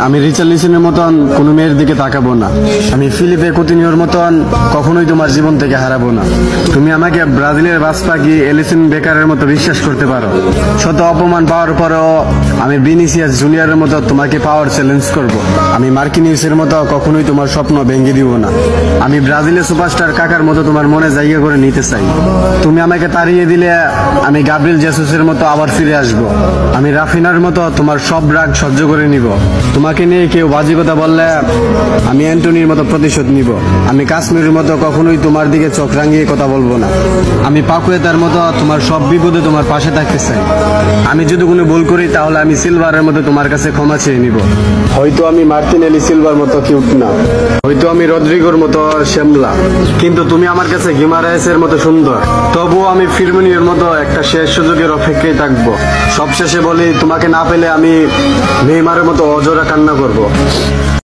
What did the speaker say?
আমি রিচার্লিসনের মতন কোনো মেয়ের দিকে তাকাবো না। আমি ফিলিপে কুতিনিওর মতন কখনোই তোমার জীবন থেকে হারাবো না। তুমি আমাকে ব্রাজিলের বাসপাখি এলিসন বেকারের মতো বিশ্বাস করতে পারো। শত অপমান পাওয়ার পরেও আমি ভিনিসিয়াস জুনিয়রের মতো তোমাকে পাওয়ার চ্যালেঞ্জ করব। আমি মার্কিনিউসের মতো কখনোই তোমার স্বপ্ন ভেঙে দিব না। আমি ব্রাজিলের সুপারস্টার কাকার মতো তোমার মনে জায়গা করে নিতে চাই। তুমি আমাকে তাড়িয়ে দিলে আমি গাব্রিয়েল জেসুসের মতো আবার ফিরে আসব। আমি রাফিনার মতো তোমার সব রাগ সহ্য করে নিব। তোমাকে নিয়ে কেউ বাজে কথা বললে আমি অ্যান্টনির মতো প্রতিশোধ নিব। আমি কাশ্মীরের মতো কখনোই তোমার দিকে চোখ রাঙিয়ে কথা বলবো না। আমি পাকুয়েতার মতো তোমার সব বিপদে তোমার পাশে থাকতে চাই। আমি যদি কোনো ভুল করি তাহলে আমি সিলভারের মতো তোমার কাছে ক্ষমা চেয়ে নিব। হয়তো আমি মার্টিনেলি সিলভার মতো কিউট না, হয়তো আমি রদ্রিগোর মতো শ্যামলা, কিন্তু তুমি আমার কাছে গিমারায়েসের মতো সুন্দর। তবুও আমি ফিরমিনিওর মতো একটা শেষ সুযোগের অপেক্ষায় থাকবো। সবশেষে বলি, তোমাকে না পেলে আমি নেইমারের মতো অজোড়া কান্না করব।